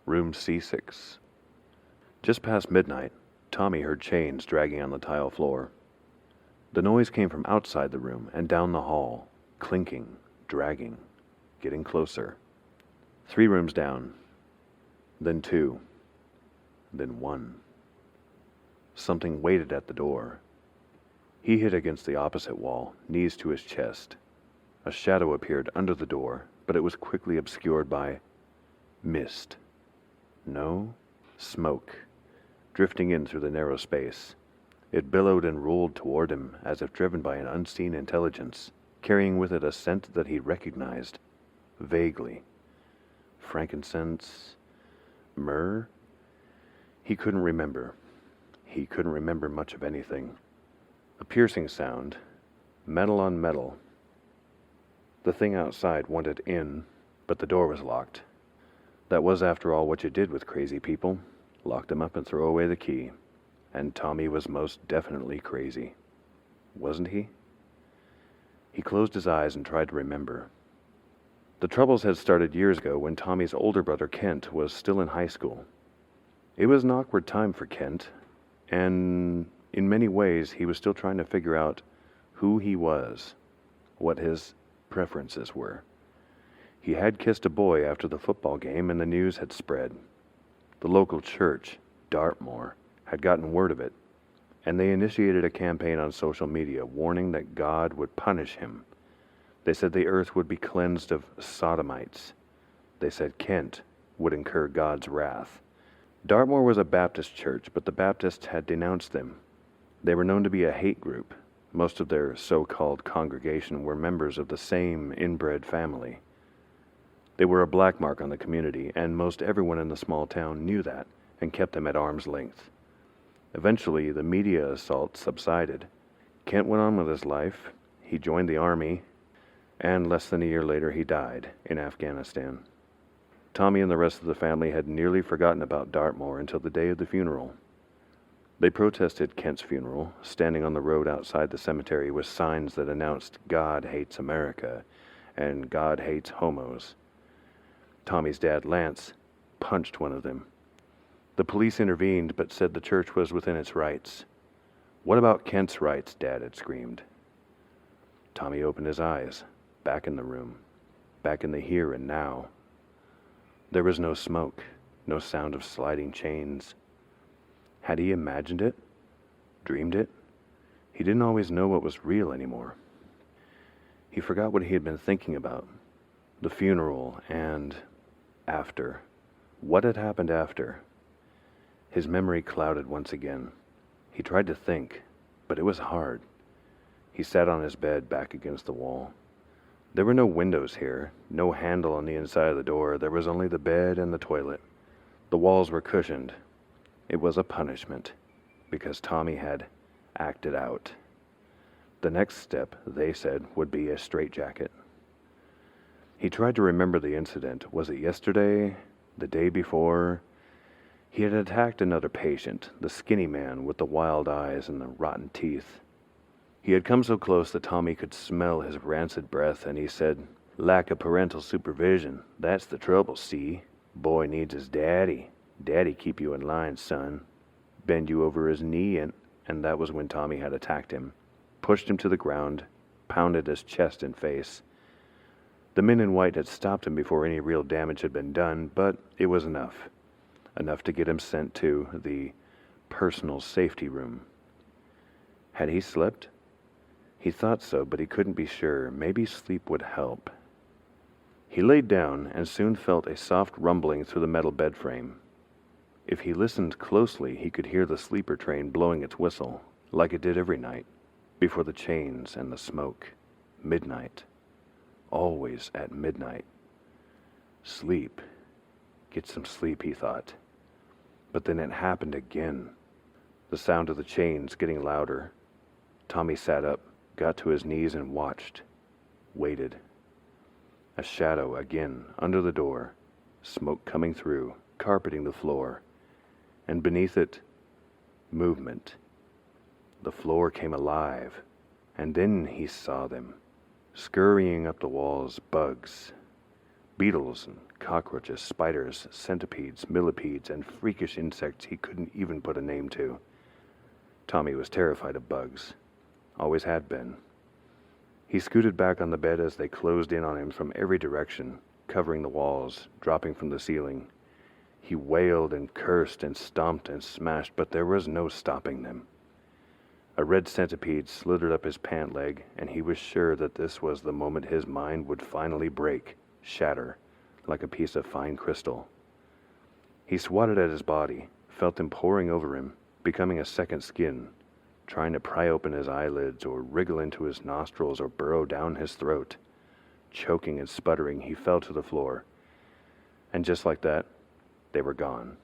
Room C6. Just past midnight, Tommy heard chains dragging on the tile floor. The noise came from outside the room and down the hall, clinking, dragging, getting closer. 3 rooms down, then 2, then 1. Something waited at the door. He hit against the opposite wall, knees to his chest. A shadow appeared under the door, but it was quickly obscured by mist. No, smoke, drifting in through the narrow space. It billowed and rolled toward him as if driven by an unseen intelligence, carrying with it a scent that he recognized, vaguely. Frankincense? Myrrh? He couldn't remember. He couldn't remember much of anything. A piercing sound, metal on metal. The thing outside wanted in, but the door was locked. That was, after all, what you did with crazy people. Lock them up and throw away the key. And Tommy was most definitely crazy. Wasn't he? He closed his eyes and tried to remember. The troubles had started years ago when Tommy's older brother Kent was still in high school. It was an awkward time for Kent, and in many ways he was still trying to figure out who he was, what his preferences were. He had kissed a boy after the football game, and the news had spread. The local church, Dartmoor, had gotten word of it, and they initiated a campaign on social media warning that God would punish him. They said the earth would be cleansed of sodomites. They said Kent would incur God's wrath. Dartmoor was a Baptist church, but the Baptists had denounced them. They were known to be a hate group. Most of their so-called congregation were members of the same inbred family. They were a black mark on the community, and most everyone in the small town knew that and kept them at arm's length. Eventually, the media assault subsided. Kent went on with his life. He joined the army, and less than a year later he died in Afghanistan. Tommy and the rest of the family had nearly forgotten about Dartmoor until the day of the funeral. They protested Kent's funeral, standing on the road outside the cemetery with signs that announced God hates America and God hates homos. Tommy's dad, Lance, punched one of them. The police intervened but said the church was within its rights. What about Kent's rights? Dad had screamed. Tommy opened his eyes, back in the room, back in the here and now. There was no smoke, no sound of sliding chains. Had he imagined it? Dreamed it? He didn't always know what was real anymore. He forgot what he had been thinking about. The funeral and after. What had happened after? His memory clouded once again. He tried to think, but it was hard. He sat on his bed back against the wall. There were no windows here, no handle on the inside of the door. There was only the bed and the toilet. The walls were cushioned. It was a punishment, because Tommy had acted out. The next step, they said, would be a straitjacket. He tried to remember the incident. Was it yesterday? The day before? He had attacked another patient, the skinny man with the wild eyes and the rotten teeth. He had come so close that Tommy could smell his rancid breath, and he said, "Lack of parental supervision. That's the trouble, see? Boy needs his daddy. Daddy keep you in line, son." Bend you over his knee, and that was when Tommy had attacked him, pushed him to the ground, pounded his chest and face. The men in white had stopped him before any real damage had been done, but it was enough. Enough to get him sent to the personal safety room. Had he slept? He thought so, but he couldn't be sure. Maybe sleep would help. He laid down and soon felt a soft rumbling through the metal bed frame. If he listened closely, he could hear the sleeper train blowing its whistle, like it did every night, before the chains and the smoke. Midnight. Always at midnight. Sleep. Get some sleep, he thought. But then it happened again. The sound of the chains getting louder. Tommy sat up, got to his knees and watched. Waited. A shadow again under the door. Smoke coming through, carpeting the floor. And beneath it, movement. The floor came alive. And then he saw them. Scurrying up the walls, bugs. beetles and cockroaches, spiders, centipedes, millipedes, and freakish insects he couldn't even put a name to. Tommy was terrified of bugs. Always had been. He scooted back on the bed as they closed in on him from every direction, covering the walls, dropping from the ceiling. He wailed and cursed and stomped and smashed, but there was no stopping them. A red centipede slithered up his pant leg, and he was sure that this was the moment his mind would finally break, shatter, like a piece of fine crystal. He swatted at his body, felt them pouring over him, becoming a second skin, trying to pry open his eyelids or wriggle into his nostrils or burrow down his throat. Choking and sputtering, he fell to the floor. And just like that, they were gone.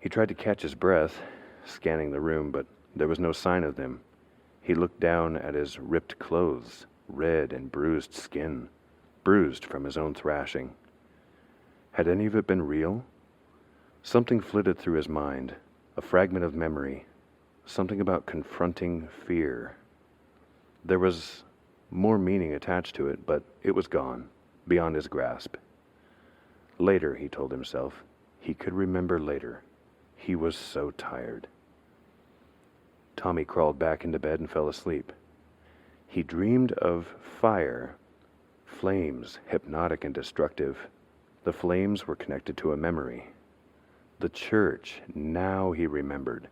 He tried to catch his breath, scanning the room, but there was no sign of them. He looked down at his ripped clothes, red and bruised skin, bruised from his own thrashing. Had any of it been real? Something flitted through his mind, a fragment of memory, something about confronting fear. There was more meaning attached to it, but it was gone, beyond his grasp. Later, he told himself, he could remember later. He was so tired. Tommy crawled back into bed and fell asleep. He dreamed of fire, flames, hypnotic and destructive. The flames were connected to a memory. The church, now he remembered.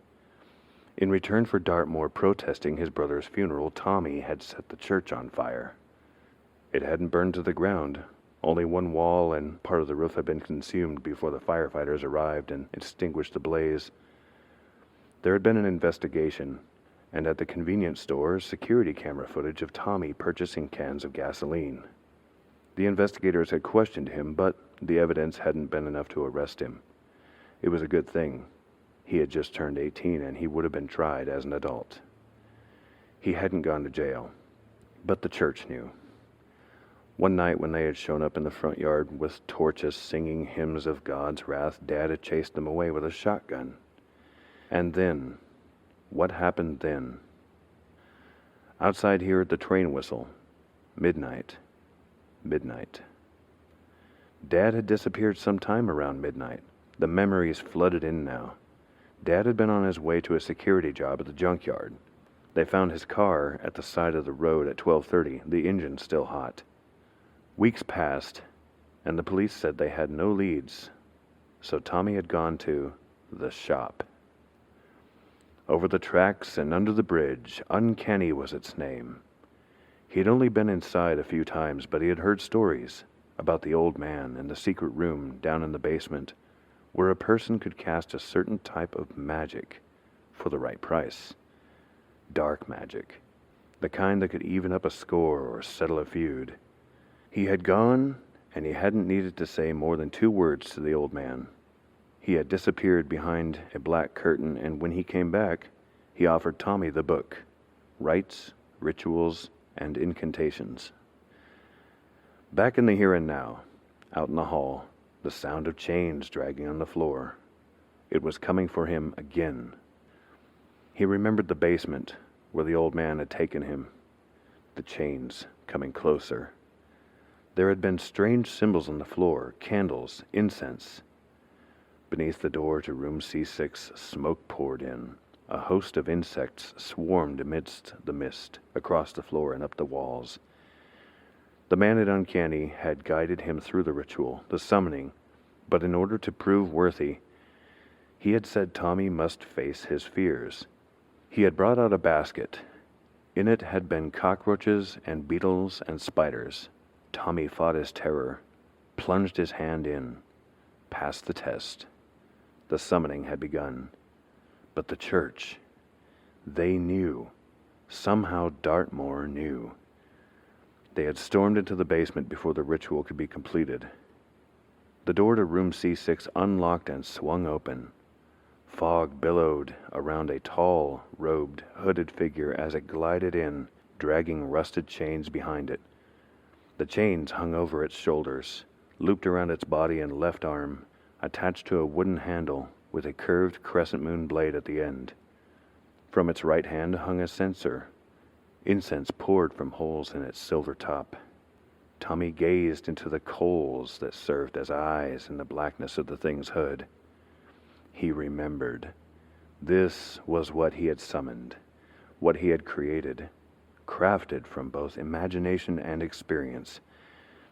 In return for Dartmoor protesting his brother's funeral, Tommy had set the church on fire. It hadn't burned to the ground. Only one wall and part of the roof had been consumed before the firefighters arrived and extinguished the blaze. There had been an investigation, and at the convenience store, security camera footage of Tommy purchasing cans of gasoline. The investigators had questioned him, but the evidence hadn't been enough to arrest him. It was a good thing. He had just turned 18 and he would have been tried as an adult. He hadn't gone to jail, but the church knew. One night when they had shown up in the front yard with torches singing hymns of God's wrath, Dad had chased them away with a shotgun. And then, what happened then? Outside here at the train whistle, midnight. Dad had disappeared sometime around midnight. The memories flooded in now. Dad had been on his way to a security job at the junkyard. They found his car at the side of the road at 12:30, the engine still hot. Weeks passed, and the police said they had no leads, so Tommy had gone to the shop. Over the tracks and under the bridge, Uncanny was its name. He had only been inside a few times, but he had heard stories about the old man and the secret room down in the basement, where a person could cast a certain type of magic for the right price. Dark magic, the kind that could even up a score or settle a feud. He had gone, and he hadn't needed to say more than 2 words to the old man. He had disappeared behind a black curtain, and when he came back, he offered Tommy the book, Rites, Rituals, and Incantations. Back in the here and now, out in the hall, the sound of chains dragging on the floor. It was coming for him again. He remembered the basement where the old man had taken him. The chains coming closer. There had been strange symbols on the floor, candles, incense. Beneath the door to room C6, smoke poured in. A host of insects swarmed amidst the mist, across the floor and up the walls. The man at Uncanny had guided him through the ritual, the summoning, but in order to prove worthy, he had said Tommy must face his fears. He had brought out a basket. In it had been cockroaches and beetles and spiders. Tommy fought his terror, plunged his hand in, passed the test. The summoning had begun. But the church, they knew. Somehow Dartmoor knew. They had stormed into the basement before the ritual could be completed. The door to room C6 unlocked and swung open. Fog billowed around a tall, robed, hooded figure as it glided in, dragging rusted chains behind it. The chains hung over its shoulders, looped around its body and left arm, attached to a wooden handle with a curved crescent moon blade at the end. From its right hand hung a censer. Incense poured from holes in its silver top. Tommy gazed into the coals that served as eyes in the blackness of the thing's hood. He remembered. This was what he had summoned, what he had created, crafted from both imagination and experience.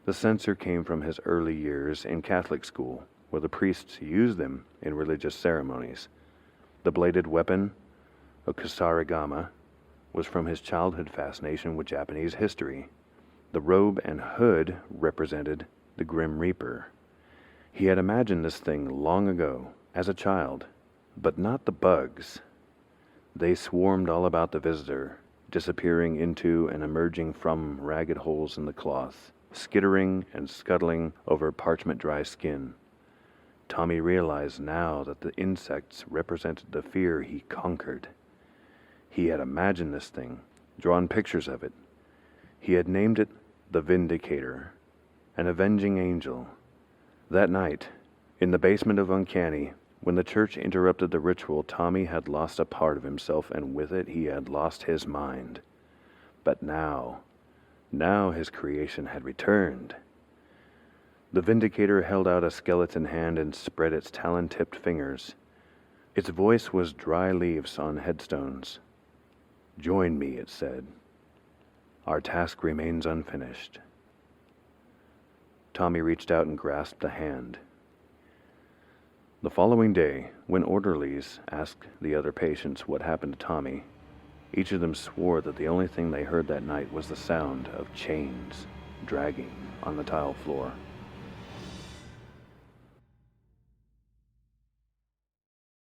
The censer came from his early years in Catholic school, where the priests used them in religious ceremonies. The bladed weapon, a kusarigama, was from his childhood fascination with Japanese history. The robe and hood represented the Grim Reaper. He had imagined this thing long ago, as a child, but not the bugs. They swarmed all about the visitor, disappearing into and emerging from ragged holes in the cloth, skittering and scuttling over parchment-dry skin. Tommy realized now that the insects represented the fear he conquered. He had imagined this thing, drawn pictures of it. He had named it the Vindicator, an avenging angel. That night, in the basement of Uncanny, when the church interrupted the ritual, Tommy had lost a part of himself, and with it he had lost his mind. But now his creation had returned. The Vindicator held out a skeleton hand and spread its talon-tipped fingers. Its voice was dry leaves on headstones. "Join me," it said. "Our task remains unfinished." Tommy reached out and grasped the hand. The following day, when orderlies asked the other patients what happened to Tommy, each of them swore that the only thing they heard that night was the sound of chains dragging on the tile floor.